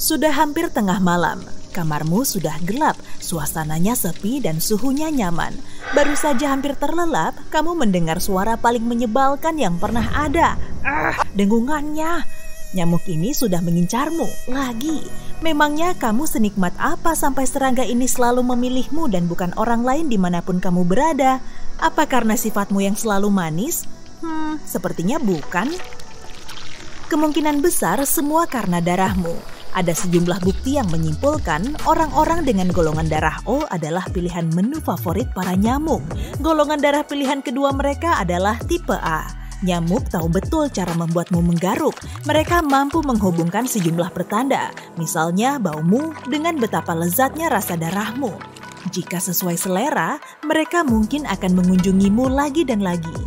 Sudah hampir tengah malam, kamarmu sudah gelap, suasananya sepi dan suhunya nyaman. Baru saja hampir terlelap, kamu mendengar suara paling menyebalkan yang pernah ada. Dengungannya. Nyamuk ini sudah mengincarmu lagi. Memangnya kamu senikmat apa sampai serangga ini selalu memilihmu dan bukan orang lain dimanapun kamu berada? Apa karena sifatmu yang selalu manis? Sepertinya bukan. Kemungkinan besar semua karena darahmu. Ada sejumlah bukti yang menyimpulkan orang-orang dengan golongan darah O adalah pilihan menu favorit para nyamuk. Golongan darah pilihan kedua mereka adalah tipe A. Nyamuk tahu betul cara membuatmu menggaruk. Mereka mampu menghubungkan sejumlah pertanda, misalnya baumu dengan betapa lezatnya rasa darahmu. Jika sesuai selera, mereka mungkin akan mengunjungimu lagi dan lagi.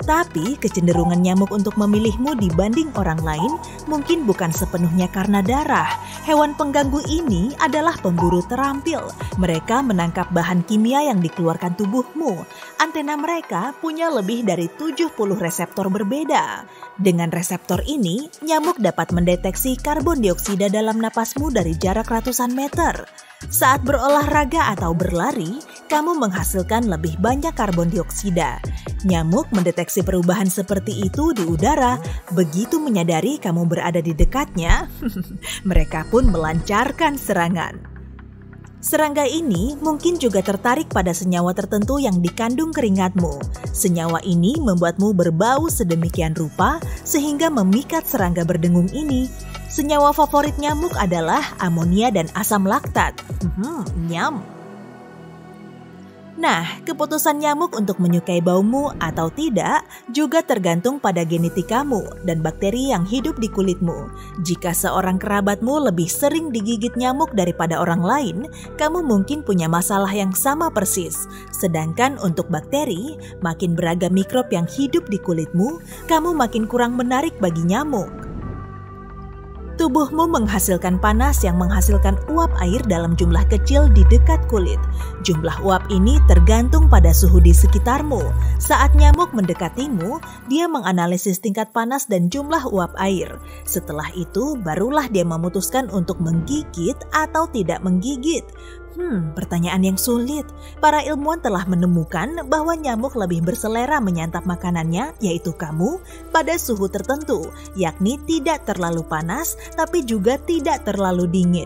Tapi kecenderungan nyamuk untuk memilihmu dibanding orang lain mungkin bukan sepenuhnya karena darah. Hewan pengganggu ini adalah pemburu terampil. Mereka menangkap bahan kimia yang dikeluarkan tubuhmu. Antena mereka punya lebih dari 70 reseptor berbeda. Dengan reseptor ini, nyamuk dapat mendeteksi karbon dioksida dalam napasmu dari jarak ratusan meter. Saat berolahraga atau berlari, kamu menghasilkan lebih banyak karbon dioksida. Nyamuk mendeteksi perubahan seperti itu di udara. Begitu menyadari kamu berada di dekatnya, mereka pun melancarkan serangan. Serangga ini mungkin juga tertarik pada senyawa tertentu yang dikandung keringatmu. Senyawa ini membuatmu berbau sedemikian rupa sehingga memikat serangga berdengung ini. Senyawa favorit nyamuk adalah amonia dan asam laktat. Nyam. Nah, keputusan nyamuk untuk menyukai baumu atau tidak juga tergantung pada genetikamu dan bakteri yang hidup di kulitmu. Jika seorang kerabatmu lebih sering digigit nyamuk daripada orang lain, kamu mungkin punya masalah yang sama persis. Sedangkan untuk bakteri, makin beragam mikrob yang hidup di kulitmu, kamu makin kurang menarik bagi nyamuk. Tubuhmu menghasilkan panas yang menghasilkan uap air dalam jumlah kecil di dekat kulit. Jumlah uap ini tergantung pada suhu di sekitarmu. Saat nyamuk mendekatimu, dia menganalisis tingkat panas dan jumlah uap air. Setelah itu, barulah dia memutuskan untuk menggigit atau tidak menggigit. Pertanyaan yang sulit. Para ilmuwan telah menemukan bahwa nyamuk lebih berselera menyantap makanannya, yaitu kamu, pada suhu tertentu, yakni tidak terlalu panas, tapi juga tidak terlalu dingin.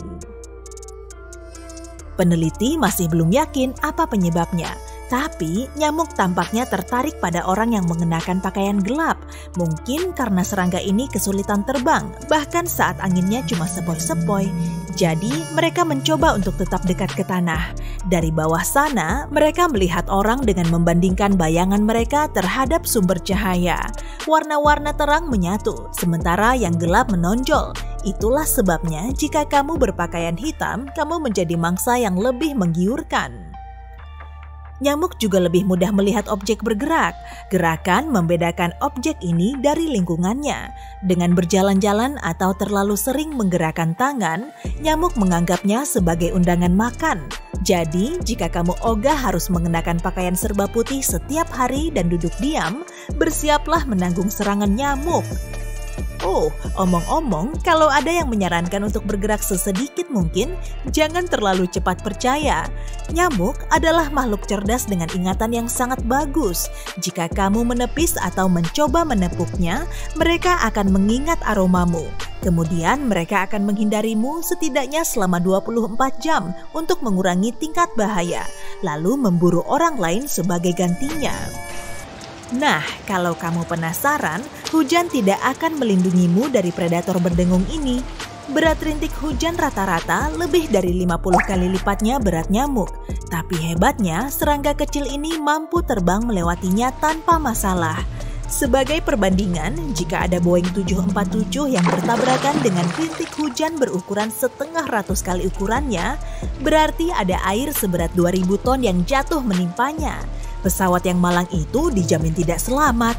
Peneliti masih belum yakin apa penyebabnya. Tapi, nyamuk tampaknya tertarik pada orang yang mengenakan pakaian gelap. Mungkin karena serangga ini kesulitan terbang, bahkan saat anginnya cuma sepoi-sepoi. Jadi, mereka mencoba untuk tetap dekat ke tanah. Dari bawah sana, mereka melihat orang dengan membandingkan bayangan mereka terhadap sumber cahaya. Warna-warna terang menyatu, sementara yang gelap menonjol. Itulah sebabnya jika kamu berpakaian hitam, kamu menjadi mangsa yang lebih menggiurkan. Nyamuk juga lebih mudah melihat objek bergerak. Gerakan membedakan objek ini dari lingkungannya. Dengan berjalan-jalan atau terlalu sering menggerakkan tangan, nyamuk menganggapnya sebagai undangan makan. Jadi, jika kamu ogah harus mengenakan pakaian serba putih setiap hari dan duduk diam, bersiaplah menanggung serangan nyamuk. Omong-omong, kalau ada yang menyarankan untuk bergerak sesedikit mungkin, jangan terlalu cepat percaya. Nyamuk adalah makhluk cerdas dengan ingatan yang sangat bagus. Jika kamu menepis atau mencoba menepuknya, mereka akan mengingat aromamu. Kemudian mereka akan menghindarimu setidaknya selama 24 jam untuk mengurangi tingkat bahaya, lalu memburu orang lain sebagai gantinya. Nah, kalau kamu penasaran, hujan tidak akan melindungimu dari predator berdengung ini. Berat rintik hujan rata-rata lebih dari 50 kali lipatnya berat nyamuk. Tapi hebatnya, serangga kecil ini mampu terbang melewatinya tanpa masalah. Sebagai perbandingan, jika ada Boeing 747 yang bertabrakan dengan rintik hujan berukuran 1/200 kali ukurannya, berarti ada air seberat 2000 ton yang jatuh menimpanya. Pesawat yang malang itu dijamin tidak selamat.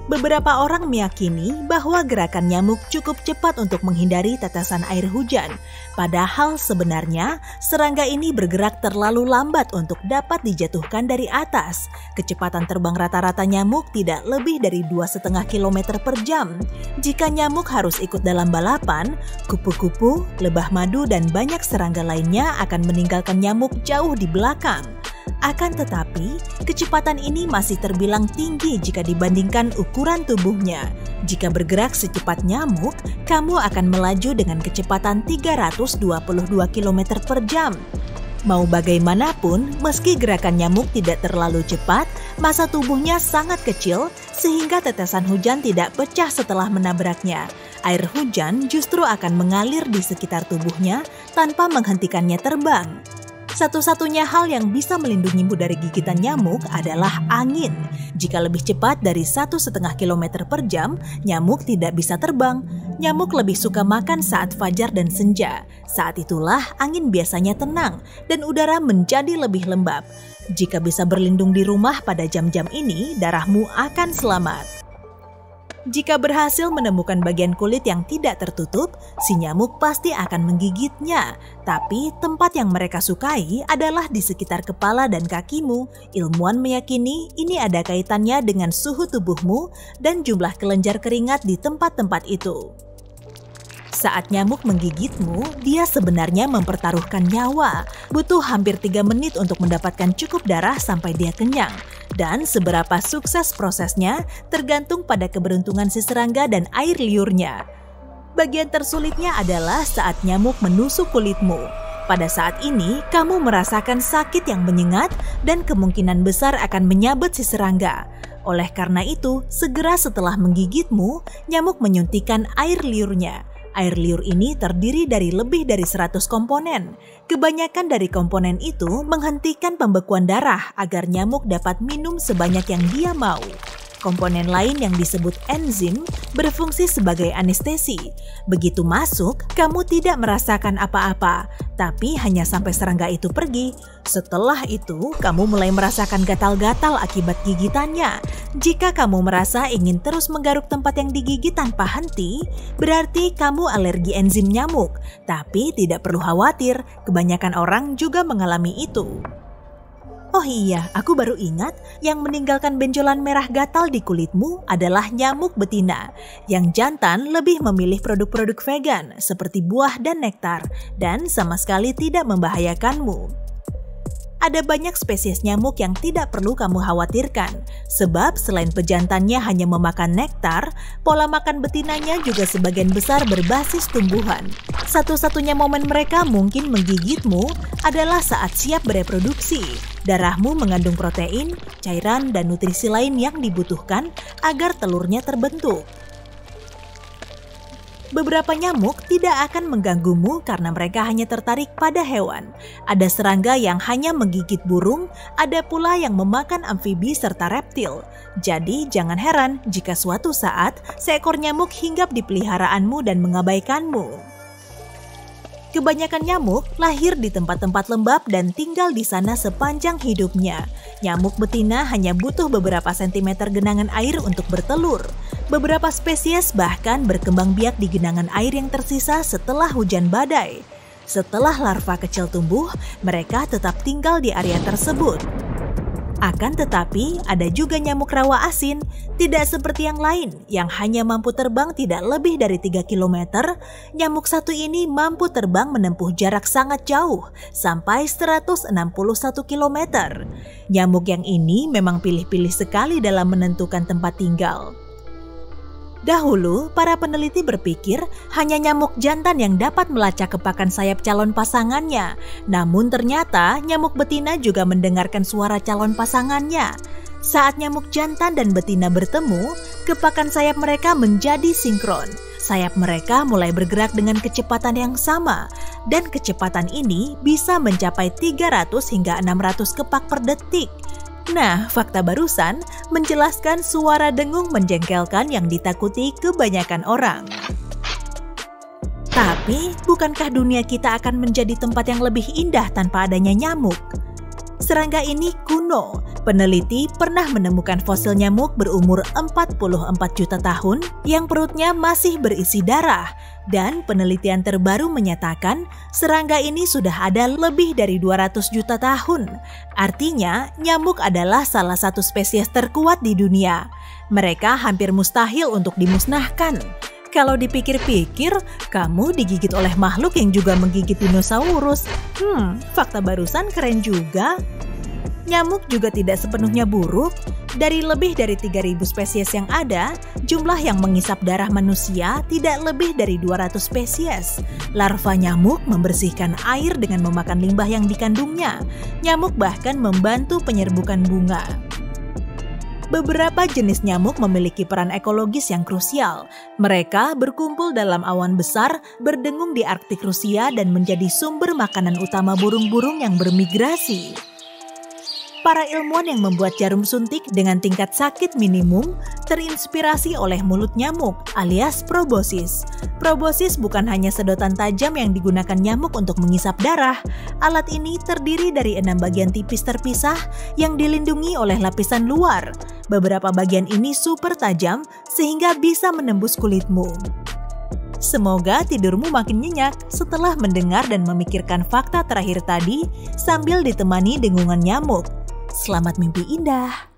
Beberapa orang meyakini bahwa gerakan nyamuk cukup cepat untuk menghindari tetesan air hujan. Padahal sebenarnya serangga ini bergerak terlalu lambat untuk dapat dijatuhkan dari atas. Kecepatan terbang rata-rata nyamuk tidak lebih dari 2,5 km per jam. Jika nyamuk harus ikut dalam balapan, kupu-kupu, lebah madu, dan banyak serangga lainnya akan meninggalkan nyamuk jauh di belakang. Akan tetapi, kecepatan ini masih terbilang tinggi jika dibandingkan ukuran tubuhnya. Jika bergerak secepat nyamuk, kamu akan melaju dengan kecepatan 322 km per jam. Mau bagaimanapun, meski gerakan nyamuk tidak terlalu cepat, massa tubuhnya sangat kecil sehingga tetesan hujan tidak pecah setelah menabraknya. Air hujan justru akan mengalir di sekitar tubuhnya tanpa menghentikannya terbang. Satu-satunya hal yang bisa melindungimu dari gigitan nyamuk adalah angin. Jika lebih cepat dari 1,5 km per jam, nyamuk tidak bisa terbang. Nyamuk lebih suka makan saat fajar dan senja. Saat itulah angin biasanya tenang dan udara menjadi lebih lembab. Jika bisa berlindung di rumah pada jam-jam ini, darahmu akan selamat. Jika berhasil menemukan bagian kulit yang tidak tertutup, si nyamuk pasti akan menggigitnya. Tapi tempat yang mereka sukai adalah di sekitar kepala dan kakimu. Ilmuwan meyakini ini ada kaitannya dengan suhu tubuhmu dan jumlah kelenjar keringat di tempat-tempat itu. Saat nyamuk menggigitmu, dia sebenarnya mempertaruhkan nyawa. Butuh hampir 3 menit untuk mendapatkan cukup darah sampai dia kenyang. Dan seberapa sukses prosesnya tergantung pada keberuntungan si serangga dan air liurnya. Bagian tersulitnya adalah saat nyamuk menusuk kulitmu. Pada saat ini, kamu merasakan sakit yang menyengat dan kemungkinan besar akan menyabet si serangga. Oleh karena itu, segera setelah menggigitmu, nyamuk menyuntikkan air liurnya. Air liur ini terdiri dari lebih dari 100 komponen. Kebanyakan dari komponen itu menghentikan pembekuan darah agar nyamuk dapat minum sebanyak yang dia mau. Komponen lain yang disebut enzim berfungsi sebagai anestesi. Begitu masuk, kamu tidak merasakan apa-apa, tapi hanya sampai serangga itu pergi. Setelah itu, kamu mulai merasakan gatal-gatal akibat gigitannya. Jika kamu merasa ingin terus menggaruk tempat yang digigit tanpa henti, berarti kamu alergi enzim nyamuk. Tapi tidak perlu khawatir, kebanyakan orang juga mengalami itu. Oh iya, aku baru ingat yang meninggalkan benjolan merah gatal di kulitmu adalah nyamuk betina. Yang jantan lebih memilih produk-produk vegan seperti buah dan nektar dan sama sekali tidak membahayakanmu. Ada banyak spesies nyamuk yang tidak perlu kamu khawatirkan, sebab selain pejantannya hanya memakan nektar, pola makan betinanya juga sebagian besar berbasis tumbuhan. Satu-satunya momen mereka mungkin menggigitmu adalah saat siap bereproduksi. Darahmu mengandung protein, cairan, dan nutrisi lain yang dibutuhkan agar telurnya terbentuk. Beberapa nyamuk tidak akan mengganggumu karena mereka hanya tertarik pada hewan. Ada serangga yang hanya menggigit burung, ada pula yang memakan amfibi serta reptil. Jadi jangan heran jika suatu saat seekor nyamuk hinggap di peliharaanmu dan mengabaikanmu. Kebanyakan nyamuk lahir di tempat-tempat lembab dan tinggal di sana sepanjang hidupnya. Nyamuk betina hanya butuh beberapa sentimeter genangan air untuk bertelur. Beberapa spesies bahkan berkembang biak di genangan air yang tersisa setelah hujan badai. Setelah larva kecil tumbuh, mereka tetap tinggal di area tersebut. Akan tetapi, ada juga nyamuk rawa asin, tidak seperti yang lain yang hanya mampu terbang tidak lebih dari 3 km. Nyamuk satu ini mampu terbang menempuh jarak sangat jauh, sampai 161 km. Nyamuk yang ini memang pilih-pilih sekali dalam menentukan tempat tinggal. Dahulu, para peneliti berpikir hanya nyamuk jantan yang dapat melacak kepakan sayap calon pasangannya. Namun ternyata nyamuk betina juga mendengarkan suara calon pasangannya. Saat nyamuk jantan dan betina bertemu, kepakan sayap mereka menjadi sinkron. Sayap mereka mulai bergerak dengan kecepatan yang sama, dan kecepatan ini bisa mencapai 300 hingga 600 kepak per detik. Nah, fakta barusan menjelaskan suara dengung menjengkelkan yang ditakuti kebanyakan orang. Tapi, bukankah dunia kita akan menjadi tempat yang lebih indah tanpa adanya nyamuk? Serangga ini kuno, Peneliti pernah menemukan fosil nyamuk berumur 44 juta tahun yang perutnya masih berisi darah, dan penelitian terbaru menyatakan serangga ini sudah ada lebih dari 200 juta tahun. Artinya, nyamuk adalah salah satu spesies terkuat di dunia. Mereka hampir mustahil untuk dimusnahkan. Kalau dipikir-pikir, kamu digigit oleh makhluk yang juga menggigit dinosaurus. Fakta barusan keren juga. Nyamuk juga tidak sepenuhnya buruk. Dari lebih dari 3.000 spesies yang ada, jumlah yang mengisap darah manusia tidak lebih dari 200 spesies. Larva nyamuk membersihkan air dengan memakan limbah yang dikandungnya. Nyamuk bahkan membantu penyerbukan bunga. Beberapa jenis nyamuk memiliki peran ekologis yang krusial. Mereka berkumpul dalam awan besar, berdengung di Arktik Rusia, dan menjadi sumber makanan utama burung-burung yang bermigrasi. Para ilmuwan yang membuat jarum suntik dengan tingkat sakit minimum terinspirasi oleh mulut nyamuk alias proboscis. Proboscis bukan hanya sedotan tajam yang digunakan nyamuk untuk mengisap darah. Alat ini terdiri dari 6 bagian tipis terpisah yang dilindungi oleh lapisan luar. Beberapa bagian ini super tajam sehingga bisa menembus kulitmu. Semoga tidurmu makin nyenyak setelah mendengar dan memikirkan fakta terakhir tadi sambil ditemani dengungan nyamuk. Selamat mimpi indah.